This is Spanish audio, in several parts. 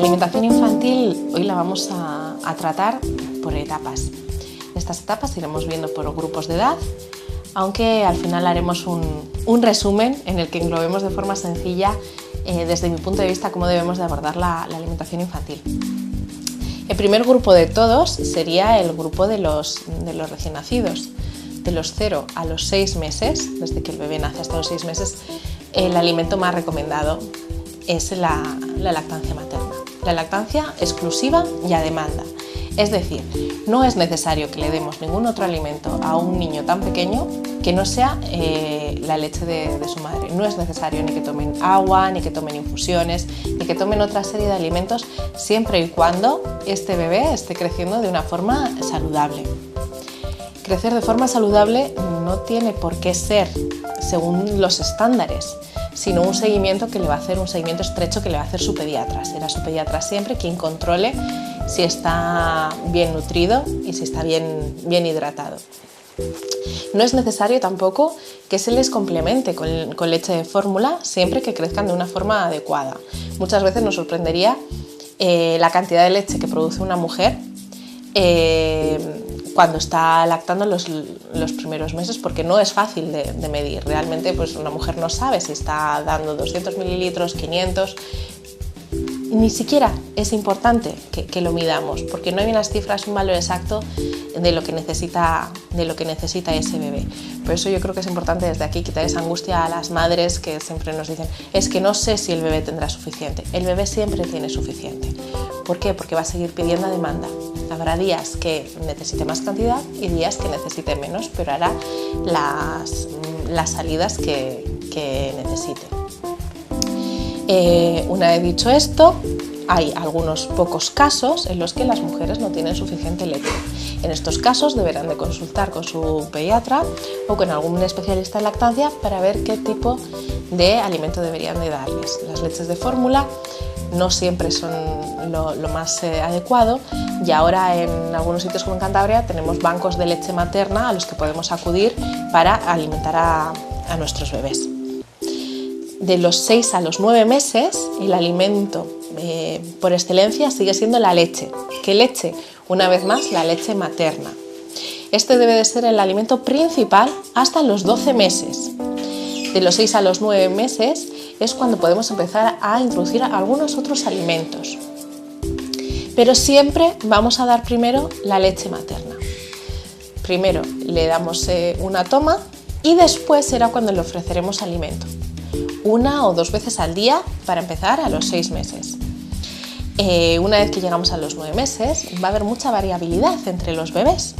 La alimentación infantil hoy la vamos a tratar por etapas. En estas etapas iremos viendo por grupos de edad, aunque al final haremos un resumen en el que englobemos de forma sencilla, desde mi punto de vista, cómo debemos de abordar la alimentación infantil. El primer grupo de todos sería el grupo de los recién nacidos. De los 0 a los 6 meses, desde que el bebé nace hasta los 6 meses, el alimento más recomendado es la lactancia materna. La lactancia exclusiva y a demanda. Es decir, no es necesario que le demos ningún otro alimento a un niño tan pequeño que no sea la leche de su madre. No es necesario ni que tomen agua, ni que tomen infusiones, ni que tomen otra serie de alimentos, siempre y cuando este bebé esté creciendo de una forma saludable. Crecer de forma saludable no tiene por qué ser según los estándares, sino un seguimiento que le va a hacer, un seguimiento estrecho que le va a hacer su pediatra. Será su pediatra siempre quien controle si está bien nutrido y si está bien hidratado. No es necesario tampoco que se les complemente con leche de fórmula siempre que crezcan de una forma adecuada. Muchas veces nos sorprendería la cantidad de leche que produce una mujer cuando está lactando los primeros meses, porque no es fácil de medir. Realmente pues una mujer no sabe si está dando 200 mililitros, 500. Ni siquiera es importante que lo midamos, porque no hay unas cifras, un valor exacto de lo que necesita ese bebé. Por eso yo creo que es importante desde aquí quitar esa angustia a las madres que siempre nos dicen: es que no sé si el bebé tendrá suficiente. El bebé siempre tiene suficiente. ¿Por qué? Porque va a seguir pidiendo a demanda. Habrá días que necesite más cantidad y días que necesite menos, pero hará las salidas que necesite. Una vez dicho esto, hay algunos pocos casos en los que las mujeres no tienen suficiente leche. En estos casos deberán de consultar con su pediatra o con algún especialista en lactancia para ver qué tipo de alimento deberían de darles. Las leches de fórmula no siempre son lo más adecuado, y ahora en algunos sitios como en Cantabria tenemos bancos de leche materna a los que podemos acudir para alimentar a nuestros bebés. De los 6 a los 9 meses el alimento por excelencia sigue siendo la leche. ¿Qué leche? Una vez más, la leche materna. Este debe de ser el alimento principal hasta los 12 meses. De los 6 a los 9 meses es cuando podemos empezar a introducir algunos otros alimentos. Pero siempre vamos a dar primero la leche materna. Primero le damos una toma y después será cuando le ofreceremos alimento. 1 o 2 veces al día para empezar a los 6 meses. Una vez que llegamos a los 9 meses va a haber mucha variabilidad entre los bebés.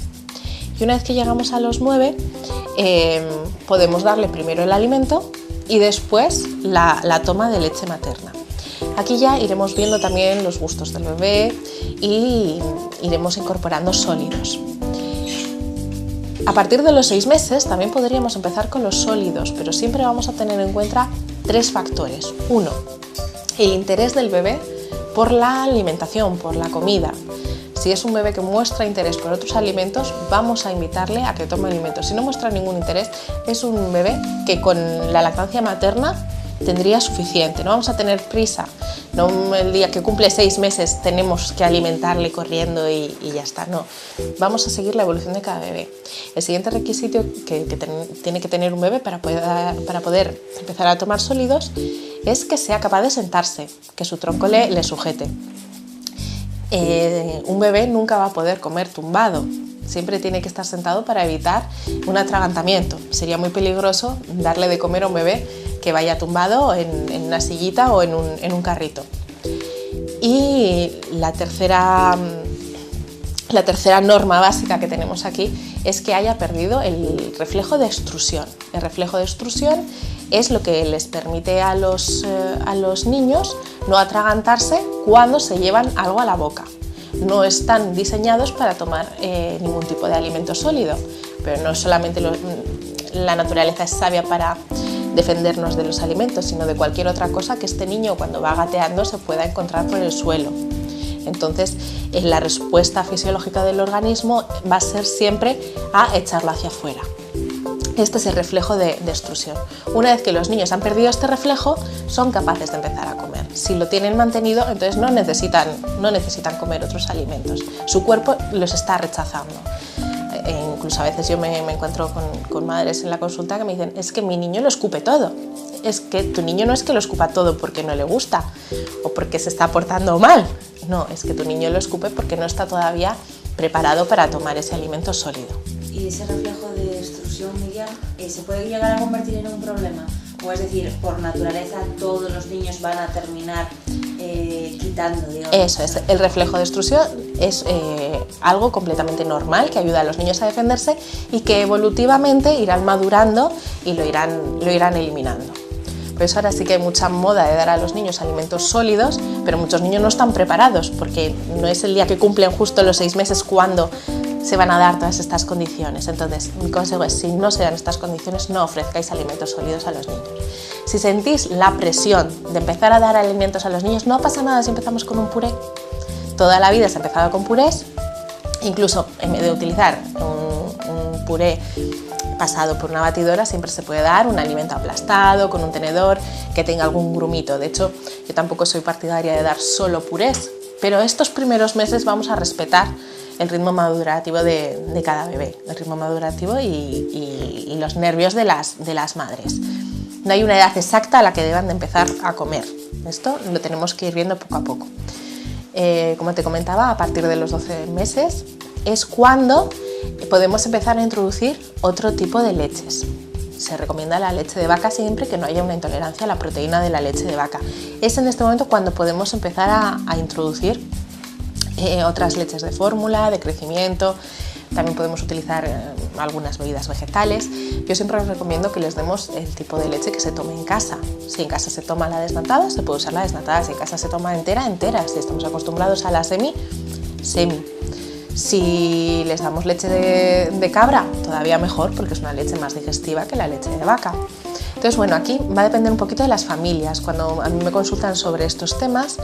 Y una vez que llegamos a los 9 podemos darle primero el alimento y después la toma de leche materna. Aquí ya iremos viendo también los gustos del bebé y iremos incorporando sólidos. A partir de los 6 meses también podríamos empezar con los sólidos, pero siempre vamos a tener en cuenta 3 factores. 1, el interés del bebé por la alimentación, por la comida. Si es un bebé que muestra interés por otros alimentos, vamos a invitarle a que tome alimentos. Si no muestra ningún interés, es un bebé que con la lactancia materna tendría suficiente. No vamos a tener prisa. No, el día que cumple 6 meses tenemos que alimentarle corriendo y ya está. No, vamos a seguir la evolución de cada bebé. El siguiente requisito que tiene que tener un bebé para poder empezar a tomar sólidos es que sea capaz de sentarse, que su tronco le sujete. Un bebé nunca va a poder comer tumbado. Siempre tiene que estar sentado para evitar un atragantamiento. Sería muy peligroso darle de comer a un bebé que vaya tumbado en una sillita o en un carrito. Y la tercera norma básica que tenemos aquí es que haya perdido el reflejo de extrusión. El reflejo de extrusión es lo que les permite a los niños no atragantarse cuando se llevan algo a la boca. No están diseñados para tomar ningún tipo de alimento sólido, pero no solamente la naturaleza es sabia para defendernos de los alimentos, sino de cualquier otra cosa que este niño cuando va gateando se pueda encontrar por el suelo. Entonces, la respuesta fisiológica del organismo va a ser siempre a echarlo hacia afuera. Este es el reflejo de extrusión. Una vez que los niños han perdido este reflejo, son capaces de empezar a comer. Si lo tienen mantenido, entonces no necesitan comer otros alimentos. Su cuerpo los está rechazando. Incluso a veces yo me encuentro con madres en la consulta que me dicen: es que mi niño lo escupe todo. Es que tu niño no es que lo escupa todo porque no le gusta o porque se está portando mal. No, es que tu niño lo escupe porque no está todavía preparado para tomar ese alimento sólido. ¿Y ese reflejo de extrusión, Miriam, se puede llegar a convertir en un problema? O es decir, por naturaleza todos los niños van a terminar quitando, digamos. Eso es, el reflejo de extrusión es algo completamente normal que ayuda a los niños a defenderse y que evolutivamente irán madurando y lo irán eliminando. Por eso ahora sí que hay mucha moda de dar a los niños alimentos sólidos, pero muchos niños no están preparados porque no es el día que cumplen justo los 6 meses cuando se van a dar todas estas condiciones. Entonces, mi consejo es: si no se dan estas condiciones, no ofrezcáis alimentos sólidos a los niños. Si sentís la presión de empezar a dar alimentos a los niños, no pasa nada si empezamos con un puré. Toda la vida se ha empezado con purés, incluso en vez de utilizar un puré pasado por una batidora, siempre se puede dar un alimento aplastado con un tenedor que tenga algún grumito. De hecho, yo tampoco soy partidaria de dar solo purés, pero estos primeros meses vamos a respetar el ritmo madurativo de cada bebé, el ritmo madurativo y los nervios de las madres. No hay una edad exacta a la que deban de empezar a comer. Esto lo tenemos que ir viendo poco a poco. Como te comentaba, a partir de los 12 meses es cuando podemos empezar a introducir otro tipo de leches. Se recomienda la leche de vaca siempre que no haya una intolerancia a la proteína de la leche de vaca. Es en este momento cuando podemos empezar a introducir otras leches de fórmula, de crecimiento. También podemos utilizar algunas bebidas vegetales. Yo siempre os recomiendo que les demos el tipo de leche que se tome en casa. Si en casa se toma la desnatada, se puede usar la desnatada. Si en casa se toma entera, entera. Si estamos acostumbrados a la semi. Si les damos leche de cabra, todavía mejor, porque es una leche más digestiva que la leche de vaca. Entonces, bueno, aquí va a depender un poquito de las familias. Cuando a mí me consultan sobre estos temas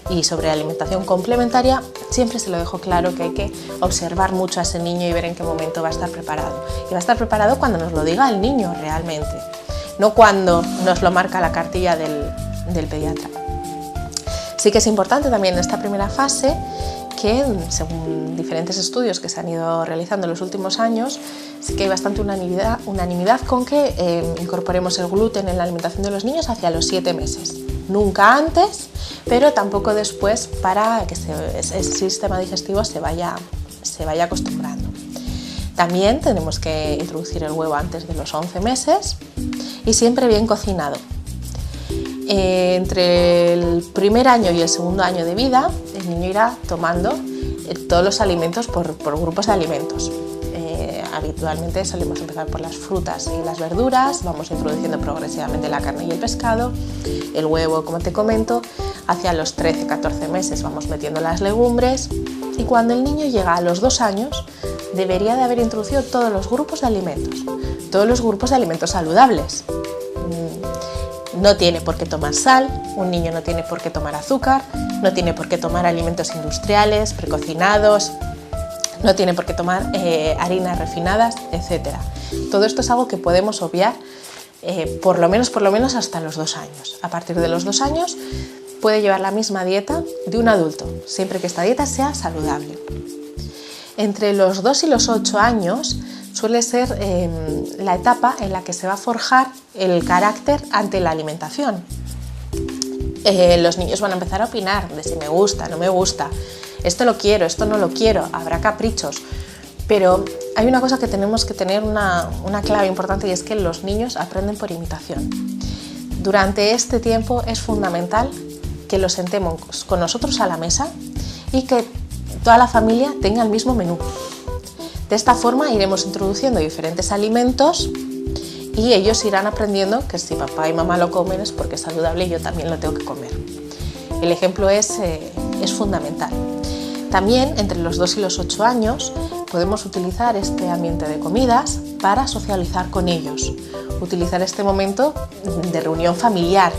y sobre alimentación complementaria, siempre se lo dejo claro que hay que observar mucho a ese niño y ver en qué momento va a estar preparado. Y va a estar preparado cuando nos lo diga el niño realmente, no cuando nos lo marca la cartilla del pediatra. Sí que es importante también en esta primera fase que, según diferentes estudios que se han ido realizando en los últimos años, sí que hay bastante unanimidad con que incorporemos el gluten en la alimentación de los niños hacia los 7 meses. Nunca antes, pero tampoco después, para que ese sistema digestivo se vaya acostumbrando. También tenemos que introducir el huevo antes de los 11 meses y siempre bien cocinado. Entre el primer año y el segundo año de vida, el niño irá tomando todos los alimentos por grupos de alimentos. Habitualmente solemos empezar por las frutas y las verduras, vamos introduciendo progresivamente la carne y el pescado, el huevo, como te comento. Hacia los 13-14 meses vamos metiendo las legumbres y cuando el niño llega a los 2 años debería de haber introducido todos los grupos de alimentos saludables. No tiene por qué tomar sal, un niño no tiene por qué tomar azúcar, no tiene por qué tomar alimentos industriales, precocinados, no tiene por qué tomar harinas refinadas, etc. Todo esto es algo que podemos obviar por lo menos hasta los 2 años. A partir de los 2 años puede llevar la misma dieta de un adulto, siempre que esta dieta sea saludable. Entre los 2 y los 8 años suele ser la etapa en la que se va a forjar el carácter ante la alimentación. Los niños van a empezar a opinar de si me gusta, no me gusta, esto lo quiero, esto no lo quiero, habrá caprichos, pero hay una cosa que tenemos que tener una clave importante y es que los niños aprenden por imitación. Durante este tiempo es fundamental que los sentemos con nosotros a la mesa y que toda la familia tenga el mismo menú. De esta forma iremos introduciendo diferentes alimentos y ellos irán aprendiendo que si papá y mamá lo comen es porque es saludable y yo también lo tengo que comer. El ejemplo es fundamental. También entre los 2 y los 8 años podemos utilizar este ambiente de comidas para socializar con ellos, utilizar este momento de reunión familiar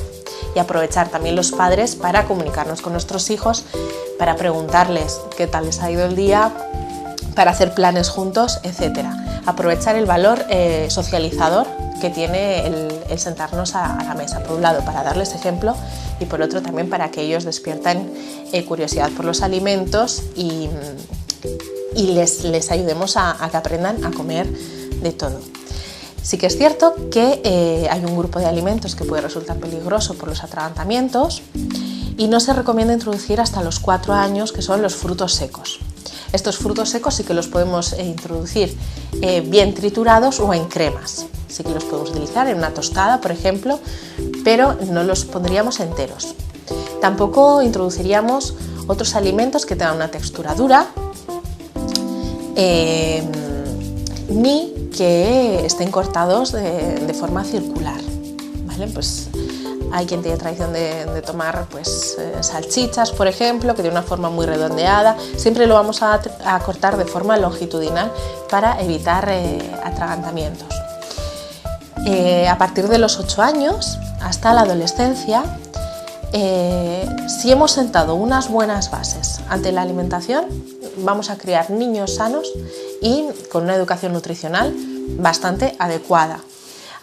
y aprovechar también los padres para comunicarnos con nuestros hijos, para preguntarles qué tal les ha ido el día, para hacer planes juntos, etc. aprovechar el valor socializador que tiene el sentarnos a la mesa, por un lado para darles ejemplo y por otro también para que ellos despierten curiosidad por los alimentos y les ayudemos a que aprendan a comer de todo. Sí que es cierto que hay un grupo de alimentos que puede resultar peligroso por los atragantamientos y no se recomienda introducir hasta los 4 años, que son los frutos secos. Estos frutos secos sí que los podemos introducir bien triturados o en cremas. Sí que los podemos utilizar en una tostada, por ejemplo, pero no los pondríamos enteros. Tampoco introduciríamos otros alimentos que tengan una textura dura, ni que estén cortados de forma circular, ¿vale? Pues hay quien tiene tradición de tomar pues, salchichas, por ejemplo, que tiene una forma muy redondeada. Siempre lo vamos a cortar de forma longitudinal para evitar atragantamientos. A partir de los 8 años hasta la adolescencia, si hemos sentado unas buenas bases ante la alimentación, vamos a criar niños sanos y con una educación nutricional bastante adecuada.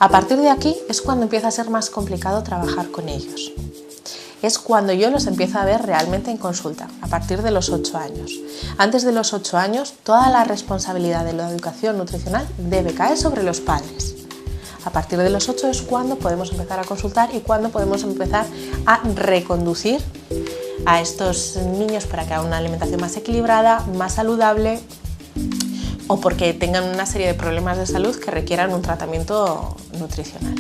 A partir de aquí es cuando empieza a ser más complicado trabajar con ellos. Es cuando yo los empiezo a ver realmente en consulta, a partir de los 8 años. Antes de los 8 años, toda la responsabilidad de la educación nutricional debe caer sobre los padres. A partir de los 8 es cuando podemos empezar a consultar y cuando podemos empezar a reconducir a estos niños para que hagan una alimentación más equilibrada, más saludable o porque tengan una serie de problemas de salud que requieran un tratamiento nutricional.